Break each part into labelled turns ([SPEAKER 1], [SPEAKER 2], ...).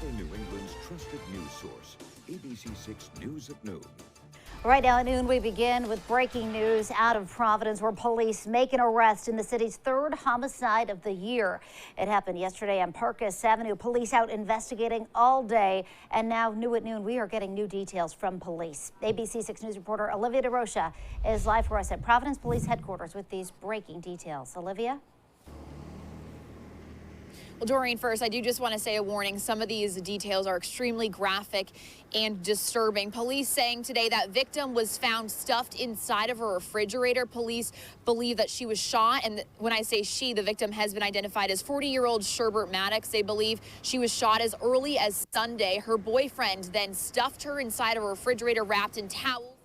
[SPEAKER 1] Central New England's trusted news source, ABC6 News at Noon.
[SPEAKER 2] Right now at noon, we begin with breaking news out of Providence, where police make an arrest in the city's third homicide of the year. It happened yesterday on Parkus Avenue. Police out investigating all day, and now new at noon, we are getting new details from police. ABC6 News reporter Olivia DeRocha is live for us at Providence Police Headquarters with these breaking details. Olivia?
[SPEAKER 3] Well, Doreen, first, I do just want to say a warning. Some of these details are extremely graphic and disturbing. Police saying today that victim was found stuffed inside of a refrigerator. Police believe that she was shot. And when I say she, the victim has been identified as 40-year-old Sherbert Maddox. They believe she was shot as early as Sunday. Her boyfriend then stuffed her inside a refrigerator wrapped in towels.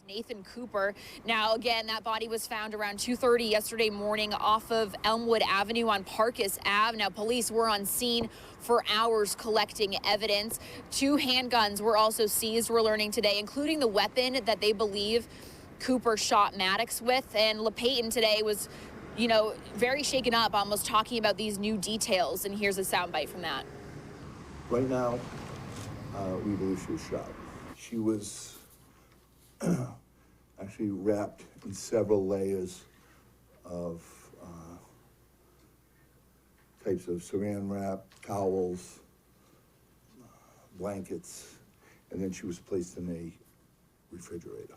[SPEAKER 3] Nathan Cooper. Now, again, that body was found around 2:30 yesterday morning off of Elmwood Avenue on Parkus Ave. Now, police were on scene for hours collecting evidence. 2 handguns were also seized, we're learning today, including the weapon that they believe Cooper shot Maddox with. And LePayton today was, very shaken up, almost talking about these new details. And here's a soundbite from that.
[SPEAKER 4] Right now, we believe she was shot. She was actually wrapped in several layers of types of saran wrap, towels, blankets, and then she was placed in a refrigerator.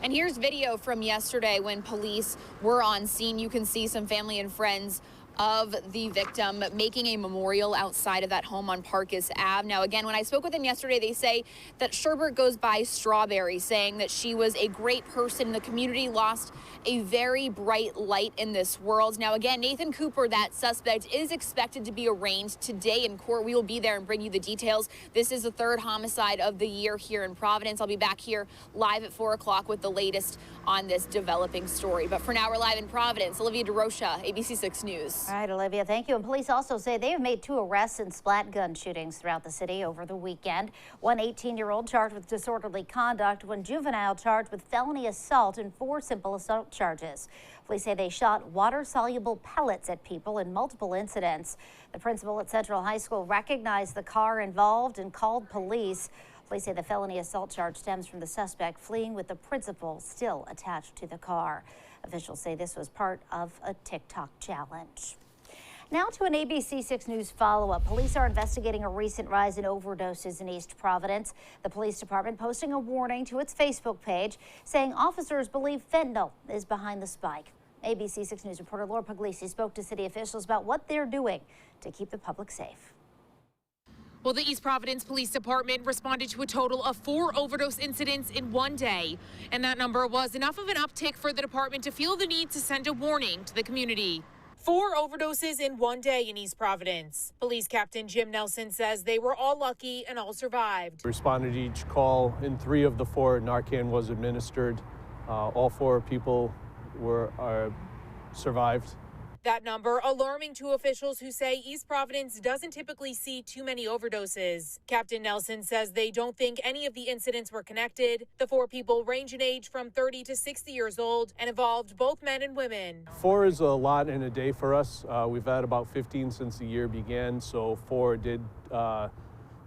[SPEAKER 3] And here's video from yesterday when police were on scene. You can see some family and friends of the victim making a memorial outside of that home on Parkus Ave. Now, again, when I spoke with them yesterday, they say that Sherbert goes by Strawberry, saying that she was a great person. The community lost a very bright light in this world. Now, again, Nathan Cooper, that suspect, is expected to be arraigned today in court. We will be there and bring you the details. This is the 3rd homicide of the year here in Providence. I'll be back here live at 4 o'clock with the latest on this developing story. But for now, we're live in Providence. Olivia DeRocha, ABC6 News.
[SPEAKER 2] All right, Olivia, thank you. And police also say they have made 2 arrests in splat gun shootings throughout the city over the weekend. One 18-year-old charged with disorderly conduct, one juvenile charged with felony assault, and 4 simple assault charges. Police say they shot water-soluble pellets at people in multiple incidents. The principal at Central High School recognized the car involved and called police. Police say the felony assault charge stems from the suspect fleeing with the principal still attached to the car. Officials say this was part of a TikTok challenge. Now to an ABC6 News follow-up. Police are investigating a recent rise in overdoses in East Providence. The police department posting a warning to its Facebook page saying officers believe fentanyl is behind the spike. ABC6 News reporter Laura Puglisi spoke to city officials about what they're doing to keep the public safe.
[SPEAKER 5] Well, the East Providence Police Department responded to a total of 4 overdose incidents in one day. And that number was enough of an uptick for the department to feel the need to send a warning to the community. 4 overdoses in one day in East Providence. Police Captain Jim Nelson says they were all lucky and all survived.
[SPEAKER 6] Responded to each call. In 3 of the 4, Narcan was administered. All 4 people survived.
[SPEAKER 5] That number alarming to officials who say East Providence doesn't typically see too many overdoses. Captain Nelson says they don't think any of the incidents were connected. The 4 people range in age from 30 to 60 years old and involved both men and women.
[SPEAKER 6] 4 is a lot in a day for us. We've had about 15 since the year began, so 4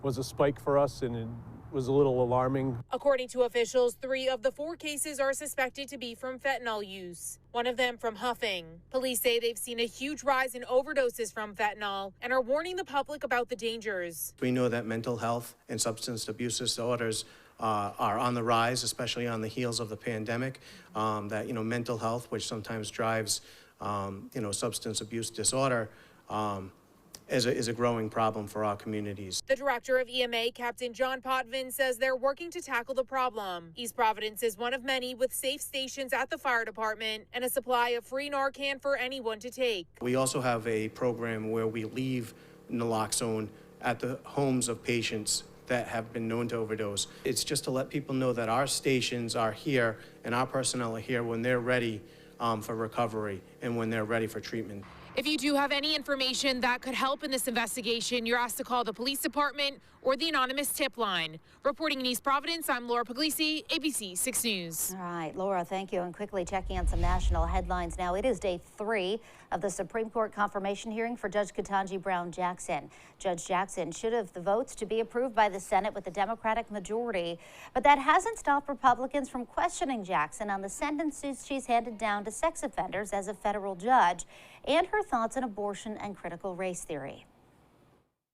[SPEAKER 6] was a spike for us, and it was a little alarming.
[SPEAKER 5] According to officials, 3 of the 4 cases are suspected to be from fentanyl use, one of them from huffing. Police say they've seen a huge rise in overdoses from fentanyl and are warning the public about the dangers.
[SPEAKER 7] We know that mental health and substance abuse disorders are on the rise, especially on the heels of the pandemic. Mental health, which sometimes drives, substance abuse disorder, is a growing problem for our communities.
[SPEAKER 5] The director of EMA, Captain John Potvin, says they're working to tackle the problem. East Providence is one of many with safe stations at the fire department and a supply of free Narcan for anyone to take.
[SPEAKER 7] We also have a program where we leave naloxone at the homes of patients that have been known to overdose. It's just to let people know that our stations are here and our personnel are here when they're ready for recovery and when they're ready for treatment.
[SPEAKER 5] If you do have any information that could help in this investigation, you're asked to call the police department or the anonymous tip line. Reporting in East Providence, I'm Laura Puglisi, ABC 6 News.
[SPEAKER 2] All right, Laura, thank you. And quickly checking on some national headlines now. It is day 3 of the Supreme Court confirmation hearing for Judge Ketanji Brown Jackson. Judge Jackson should have the votes to be approved by the Senate with the Democratic majority, but that hasn't stopped Republicans from questioning Jackson on the sentences she's handed down to sex offenders as a federal judge and her thoughts on abortion and critical race theory.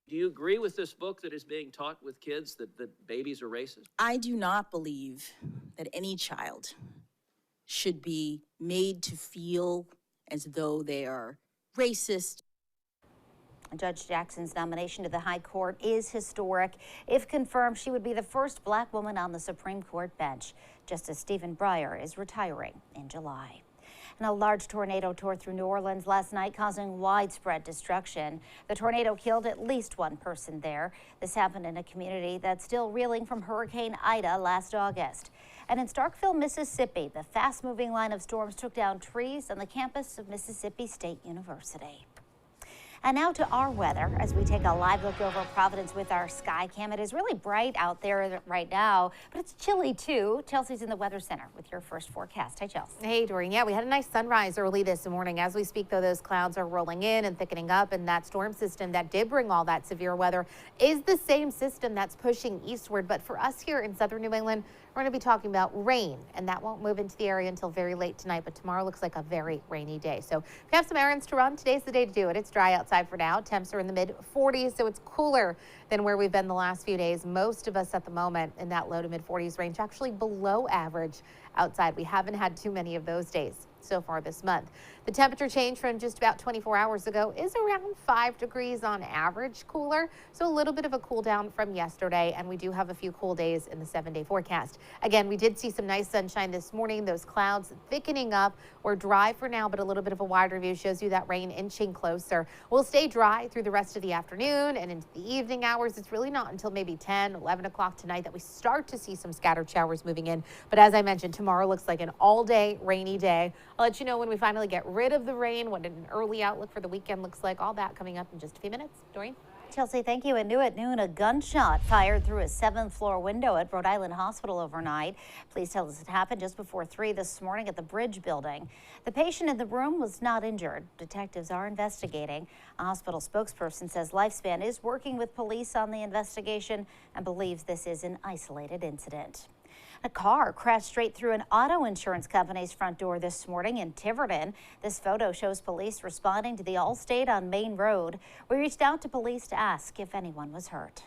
[SPEAKER 8] Do you agree with this book that is being taught with kids that babies are racist?
[SPEAKER 9] I do not believe that any child should be made to feel as though they are racist.
[SPEAKER 2] Judge Jackson's nomination to the High Court is historic. If confirmed, she would be the first Black woman on the Supreme Court bench. Justice Stephen Breyer is retiring in July. And a large tornado tore through New Orleans last night, causing widespread destruction. The tornado killed at least one person there. This happened in a community that's still reeling from Hurricane Ida last August. And in Starkville, Mississippi, the fast-moving line of storms took down trees on the campus of Mississippi State University. And now to our weather as we take a live look over Providence with our sky cam. It is really bright out there right now, but it's chilly too. Chelsea's in the Weather Center with your first forecast. Hi, Chelsea.
[SPEAKER 10] Hey, Doreen. Yeah, we had a nice sunrise early this morning. As we speak, though, those clouds are rolling in and thickening up, and that storm system that did bring all that severe weather is the same system that's pushing eastward. But for us here in southern New England, we're going to be talking about rain, and that won't move into the area until very late tonight, but tomorrow looks like a very rainy day. So if you have some errands to run, today's the day to do it. It's dry outside for now. Temps are in the mid-40s, so it's cooler than where we've been the last few days. Most of us at the moment in that low to mid-40s range, actually below average outside. We haven't had too many of those days so far this month. The temperature change from just about 24 hours ago is around 5 degrees on average cooler, so a little bit of a cool down from yesterday, and we do have a few cool days in the 7-day forecast. Again, we did see some nice sunshine this morning. Those clouds thickening up. We're dry for now, but a little bit of a wider view shows you that rain inching closer. We'll stay dry through the rest of the afternoon and into the evening hours. It's really not until maybe 10, 11 o'clock tonight that we start to see some scattered showers moving in. But as I mentioned, tomorrow looks like an all-day rainy day. I'll let you know when we finally get rid of the rain, what an early outlook for the weekend looks like. All that coming up in just a few minutes. Doreen?
[SPEAKER 2] Chelsea, thank you. And new at noon, a gunshot fired through a 7th-floor window at Rhode Island Hospital overnight. Police tell us it happened just before 3 this morning at the Bridge building. The patient in the room was not injured. Detectives are investigating. A hospital spokesperson says Lifespan is working with police on the investigation and believes this is an isolated incident. A car crashed straight through an auto insurance company's front door this morning in Tiverton. This photo shows police responding to the Allstate on Main Road. We reached out to police to ask if anyone was hurt.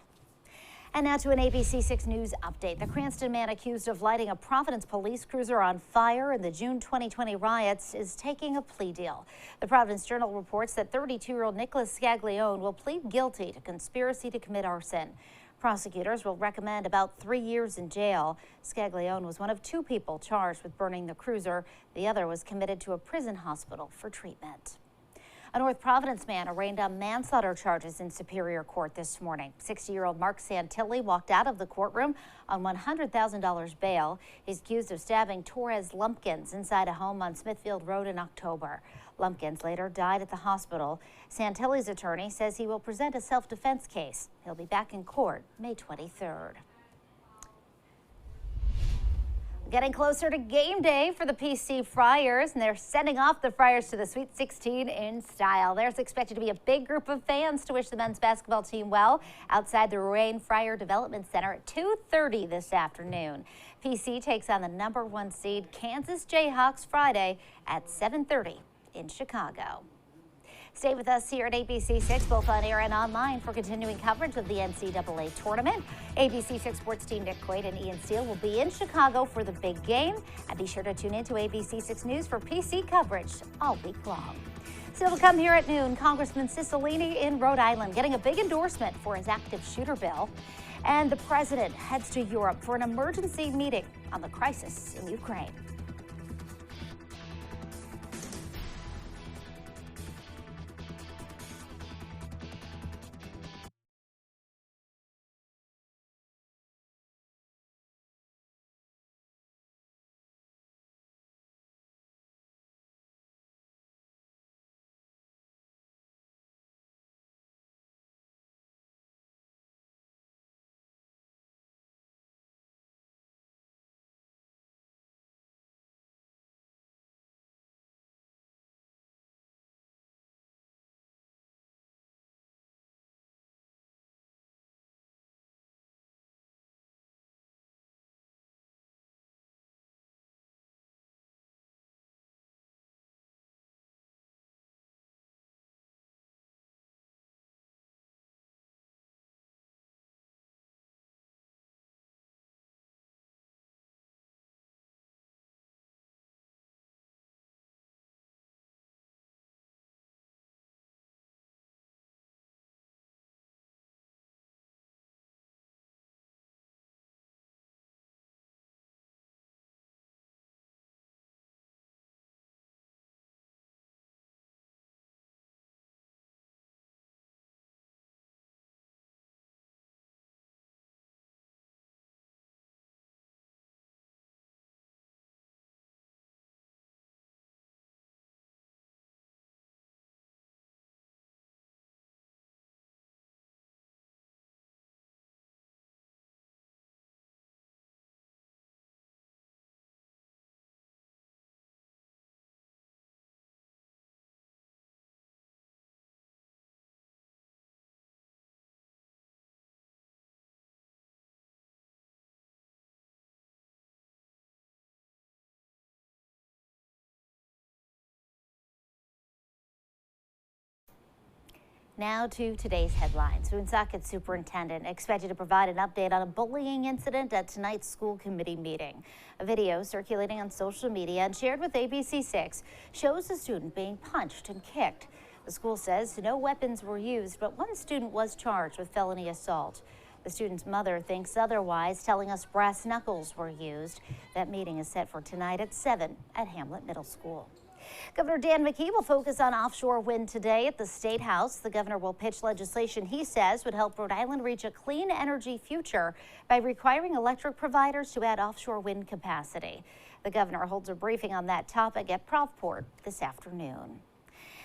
[SPEAKER 2] And now to an ABC6 News update. The Cranston man accused of lighting a Providence police cruiser on fire in the June 2020 riots is taking a plea deal. The Providence Journal reports that 32-year-old Nicholas Scaglione will plead guilty to conspiracy to commit arson. Prosecutors will recommend about 3 years in jail. Scaglione was one of 2 people charged with burning the cruiser. The other was committed to a prison hospital for treatment. A North Providence man arraigned on manslaughter charges in Superior Court this morning. 60-year-old Mark Santilli walked out of the courtroom on $100,000 bail. He's accused of stabbing Torres Lumpkins inside a home on Smithfield Road in October. Lumpkins later died at the hospital. Santilli's attorney says he will present a self-defense case. He'll be back in court May 23rd. Getting closer to game day for the PC Friars, and they're sending off the Friars to the Sweet 16 in style. There's expected to be a big group of fans to wish the men's basketball team well outside the Ruane Friar Development Center at 2:30 this afternoon. PC takes on the #1 seed Kansas Jayhawks Friday at 7:30 in Chicago. Stay with us here at ABC6, both on air and online, for continuing coverage of the NCAA tournament. ABC6 Sports team Nick Quaid and Ian Steele will be in Chicago for the big game. And be sure to tune in to ABC6 News for PC coverage all week long. Still to come here at noon, Congressman Cicilline in Rhode Island getting a big endorsement for his active shooter bill. And the president heads to Europe for an emergency meeting on the crisis in Ukraine. Now to today's headlines. Woonsocket Superintendent expected to provide an update on a bullying incident at tonight's school committee meeting. A video circulating on social media and shared with ABC6 shows a student being punched and kicked. The school says no weapons were used, but one student was charged with felony assault. The student's mother thinks otherwise, telling us brass knuckles were used. That meeting is set for tonight at 7 at Hamlet Middle School. Governor Dan McKee will focus on offshore wind today at the State House. The governor will pitch legislation he says would help Rhode Island reach a clean energy future by requiring electric providers to add offshore wind capacity. The governor holds a briefing on that topic at Provport this afternoon.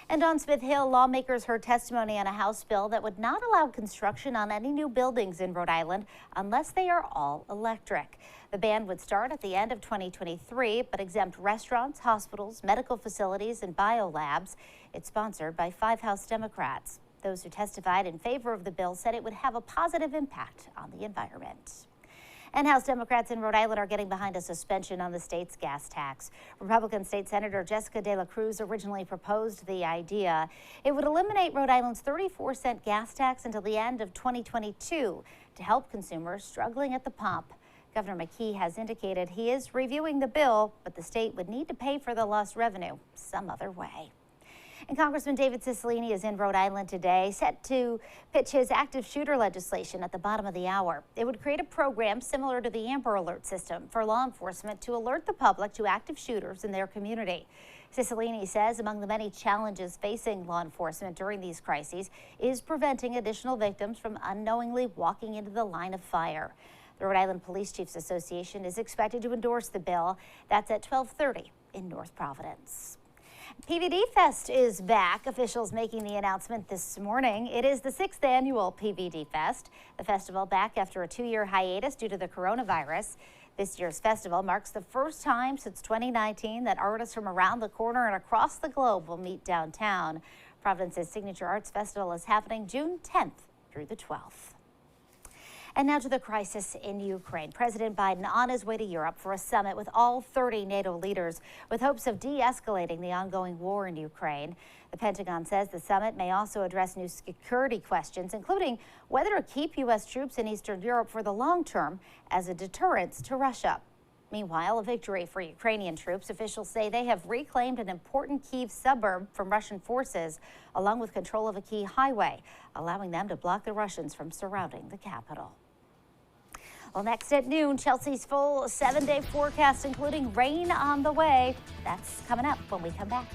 [SPEAKER 2] And on Smith Hill, lawmakers heard testimony on a House bill that would not allow construction on any new buildings in Rhode Island unless they are all electric. The ban would start at the end of 2023, but exempt restaurants, hospitals, medical facilities, and biolabs. It's sponsored by 5 House Democrats. Those who testified in favor of the bill said it would have a positive impact on the environment. And House Democrats in Rhode Island are getting behind a suspension on the state's gas tax. Republican State Senator Jessica De La Cruz originally proposed the idea. It would eliminate Rhode Island's 34-cent gas tax until the end of 2022 to help consumers struggling at the pump. Governor McKee has indicated he is reviewing the bill, but the state would need to pay for the lost revenue some other way. And Congressman David Cicilline is in Rhode Island today, set to pitch his active shooter legislation at the bottom of the hour. It would create a program similar to the Amber Alert system for law enforcement to alert the public to active shooters in their community. Cicilline says among the many challenges facing law enforcement during these crises is preventing additional victims from unknowingly walking into the line of fire. The Rhode Island Police Chiefs Association is expected to endorse the bill. That's at 12:30 in North Providence. PVD Fest is back. Officials making the announcement this morning. It is the 6th annual PVD Fest. The festival back after a 2-year hiatus due to the coronavirus. This year's festival marks the first time since 2019 that artists from around the corner and across the globe will meet downtown. Providence's Signature Arts Festival is happening June 10th through the 12th. And now to the crisis in Ukraine. President Biden on his way to Europe for a summit with all 30 NATO leaders with hopes of de-escalating the ongoing war in Ukraine. The Pentagon says the summit may also address new security questions, including whether to keep U.S. troops in Eastern Europe for the long term as a deterrent to Russia. Meanwhile, a victory for Ukrainian troops. Officials say they have reclaimed an important Kyiv suburb from Russian forces, along with control of a key highway, allowing them to block the Russians from surrounding the capital. Well, next at noon, Chelsea's full 7-day forecast, including rain on the way. That's coming up when we come back.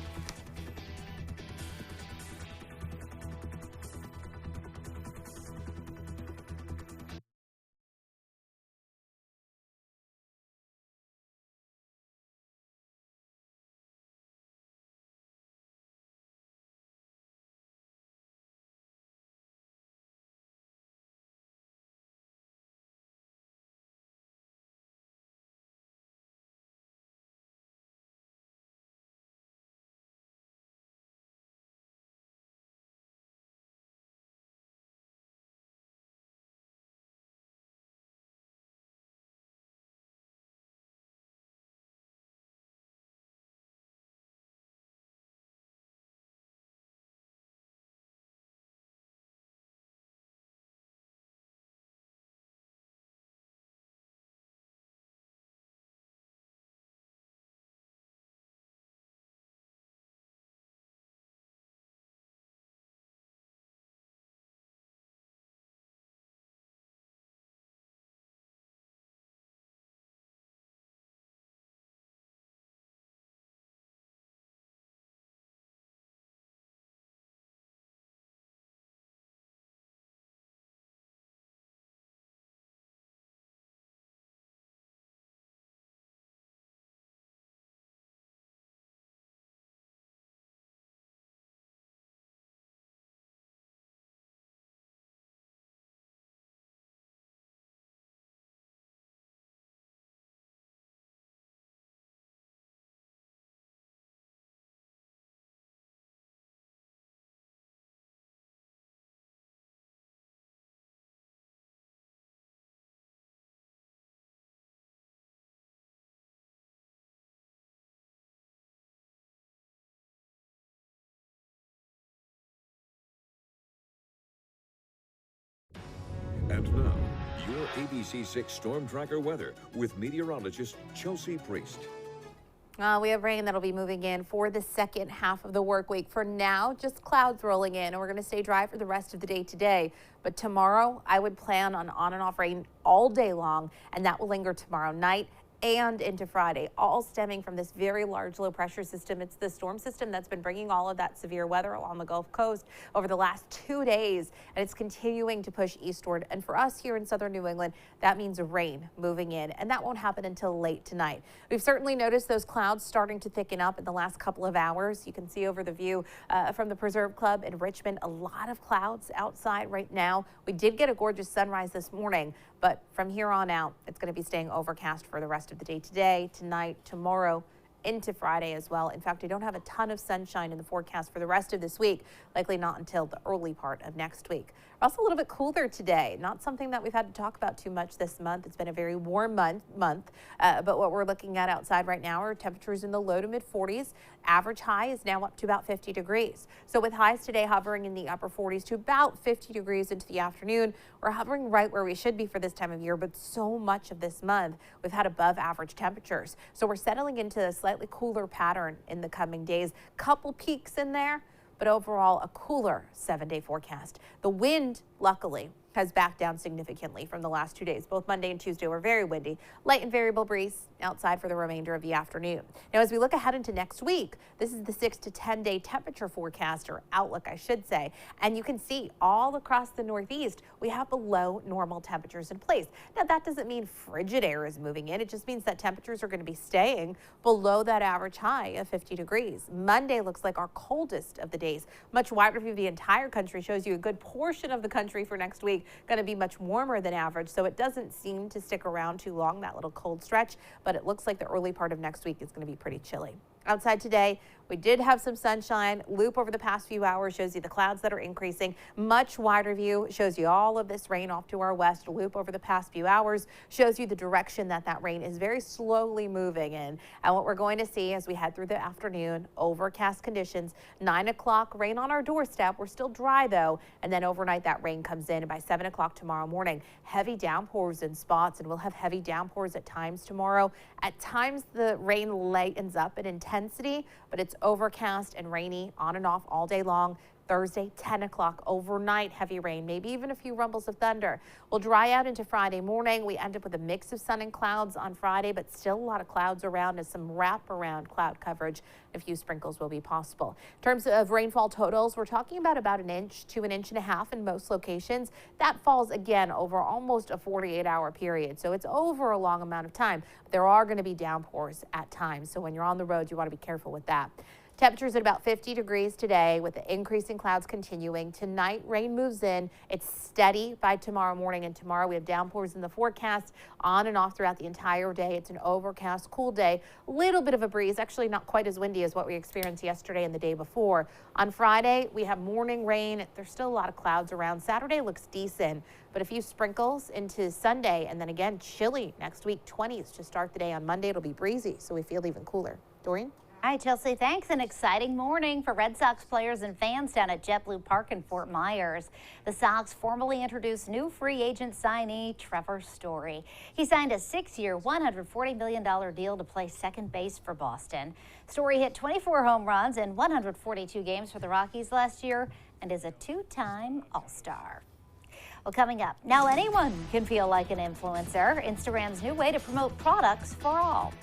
[SPEAKER 1] And now, your ABC6 Storm Tracker weather with meteorologist Chelsea Priest.
[SPEAKER 10] We have rain that'll be moving in for the second half of the work week. For now, just clouds rolling in, and we're going to stay dry for the rest of the day today. But tomorrow, I would plan on and off rain all day long, and that will linger tomorrow night and into Friday, all stemming from this very large low pressure system. It's the storm system that's been bringing all of that severe weather along the Gulf Coast over the last 2 days, and it's continuing to push eastward. And for us here in southern New England, that means rain moving in, and that won't happen until late tonight. We've certainly noticed those clouds starting to thicken up in the last couple of hours. You can see over the view from the Preserve Club in Richmond, a lot of clouds outside right now. We did get a gorgeous sunrise this morning, but from here on out, it's going to be staying overcast for the rest of the day today, tonight, tomorrow, into Friday as well. In fact, I don't have a ton of sunshine in the forecast for the rest of this week, likely not until the early part of next week. We're also a little bit cooler today, not something that we've had to talk about too much this month. It's been a very warm month, but what we're looking at outside right now are temperatures in the low to mid 40s. Average high is now up to about 50 degrees. So with highs today hovering in the upper 40s to about 50 degrees into the afternoon, we're hovering right where we should be for this time of year, but so much of this month we've had above average temperatures. So we're settling into a slightly cooler pattern in the coming days. Couple peaks in there, but overall a cooler 7-day forecast. The wind, luckily, has backed down significantly from the last 2 days. Both Monday and Tuesday were very windy. Light and variable breeze outside for the remainder of the afternoon. Now, as we look ahead into next week, this is the 6 to 10 day temperature forecast, or outlook, I should say. And you can see all across the Northeast, we have below normal temperatures in place. Now, that doesn't mean frigid air is moving in. It just means that temperatures are going to be staying below that average high of 50 degrees. Monday looks like our coldest of the days. Much wider view of the entire country shows you a good portion of the country for next week going to be much warmer than average, so it doesn't seem to stick around too long, that little cold stretch, but it looks like the early part of next week is going to be pretty chilly. Outside today, we did have some sunshine. Loop over the past few hours shows you the clouds that are increasing. Much wider view shows you all of this rain off to our west. Loop over the past few hours shows you the direction that rain is very slowly moving in. And what we're going to see as we head through the afternoon, overcast conditions, 9 o'clock, rain on our doorstep. We're still dry though. And then overnight that rain comes in, and by 7 o'clock tomorrow morning, heavy downpours in spots, and we'll have heavy downpours at times tomorrow. At times the rain lightens up in intensity, but it's overcast and rainy on and off all day long. Thursday, 10 o'clock, overnight heavy rain, maybe even a few rumbles of thunder. We'll dry out into Friday morning. We end up with a mix of sun and clouds on Friday, but still a lot of clouds around as some wraparound cloud coverage. A few sprinkles will be possible. In terms of rainfall totals, we're talking about an inch to an inch and a half in most locations. That falls again over almost a 48-hour period, so it's over a long amount of time. But there are going to be downpours at times, so when you're on the road, you want to be careful with that. Temperatures at about 50 degrees today, with the increasing clouds continuing. Tonight, rain moves in. It's steady by tomorrow morning, and tomorrow we have downpours in the forecast on and off throughout the entire day. It's an overcast, cool day. A little bit of a breeze, actually not quite as windy as what we experienced yesterday and the day before. On Friday, we have morning rain. There's still a lot of clouds around. Saturday looks decent, but a few sprinkles into Sunday, and then again, chilly next week, 20s to start the day. On Monday, it'll be breezy, so we feel even cooler. Doreen?
[SPEAKER 2] All right, Chelsea, thanks. An exciting morning for Red Sox players and fans down at JetBlue Park in Fort Myers. The Sox formally introduced new free agent signee Trevor Story. He signed a 6-year, $140 million deal to play second base for Boston. Story hit 24 home runs in 142 games for the Rockies last year and is a 2-time All-Star. Well, coming up, now anyone can feel like an influencer. Instagram's new way to promote products for all.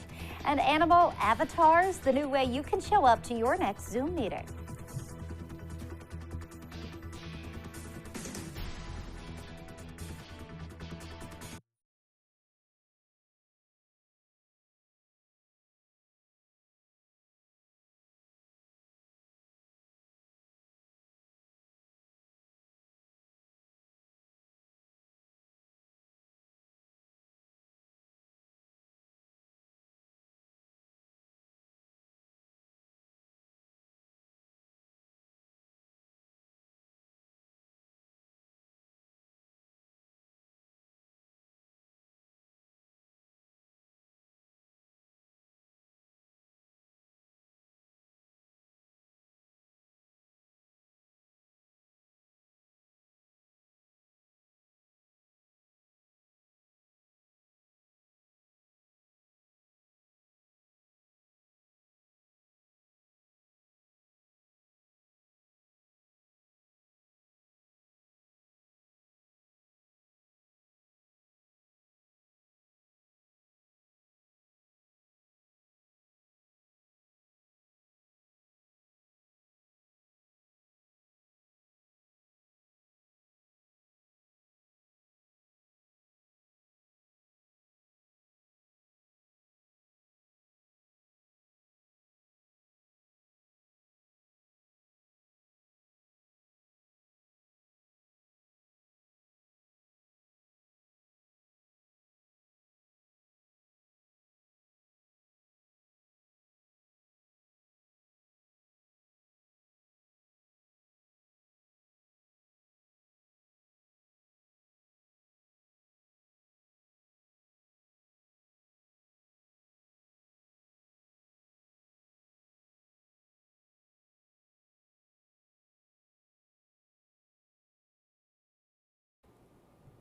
[SPEAKER 2] And animal avatars, the new way you can show up to your next Zoom meeting.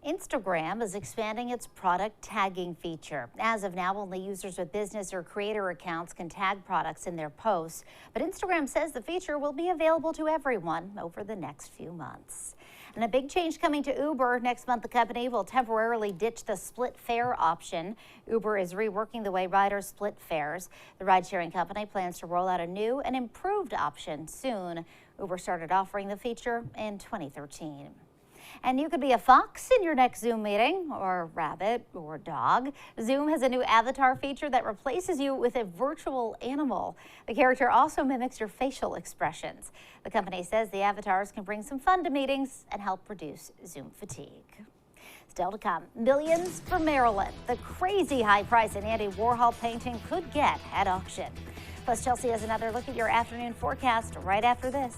[SPEAKER 2] Instagram is expanding its product tagging feature. As of now, only users with business or creator accounts can tag products in their posts. But Instagram says the feature will be available to everyone over the next few months. And a big change coming to Uber. Next month, the company will temporarily ditch the split fare option. Uber is reworking the way riders split fares. The ride-sharing company plans to roll out a new and improved option soon. Uber started offering the feature in 2013. And you could be a fox in your next Zoom meeting, or a rabbit, or a dog. Zoom has a new avatar feature that replaces you with a virtual animal. The character also mimics your facial expressions. The company says the avatars can bring some fun to meetings and help reduce Zoom fatigue. Still to come, millions for Maryland. The crazy high price an Andy Warhol painting could get at auction. Plus, Chelsea has another look at your afternoon forecast right after this.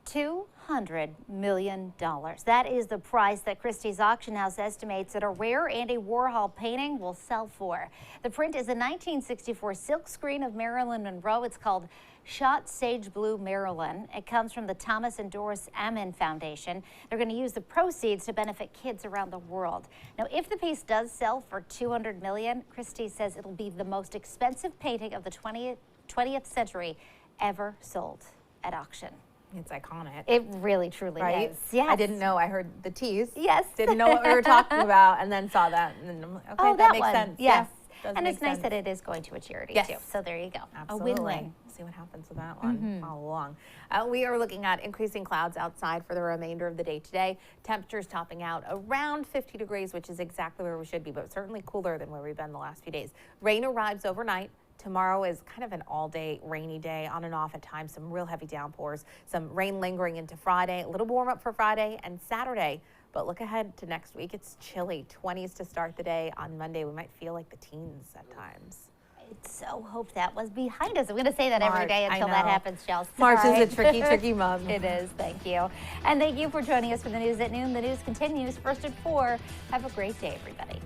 [SPEAKER 2] $200 million. That is the price that Christie's auction house estimates that a rare Andy Warhol painting will sell for. The print is a 1964 silk screen of Marilyn Monroe. It's called Shot Sage Blue Marilyn. It comes from the Thomas and Doris Ammon Foundation. They're going to use the proceeds to benefit kids around the world. Now, if the piece does sell for $200 million, Christie says it'll be the most expensive painting of the 20th century ever sold at auction.
[SPEAKER 10] It's iconic.
[SPEAKER 2] It really, truly is. Yes.
[SPEAKER 10] I didn't know. I heard the tease.
[SPEAKER 2] Yes.
[SPEAKER 10] Didn't know what we were talking about, and then saw that. And then I'm like, okay, that makes sense.
[SPEAKER 2] Yes.
[SPEAKER 10] Yeah,
[SPEAKER 2] and it's nice that it is going to a charity, too. So there you go.
[SPEAKER 10] Absolutely.
[SPEAKER 2] A win-win.
[SPEAKER 10] See what happens with that one all along. We are looking at increasing clouds outside for the remainder of the day today. Temperatures topping out around 50 degrees, which is exactly where we should be, but certainly cooler than where we've been the last few days. Rain arrives overnight. Tomorrow is kind of an all-day rainy day, on and off at times, some real heavy downpours, some rain lingering into Friday, a little warm up for Friday and Saturday. But look ahead to next week. It's chilly, 20s to start the day. On Monday, we might feel like the teens at times.
[SPEAKER 2] I so hope that was behind us. I'm going to say that every day until that happens, Chelsea.
[SPEAKER 10] March is a tricky, tricky month.
[SPEAKER 2] It is. Thank you. And thank you for joining us for the news at noon. The news continues first at 4. Have a great day, everybody.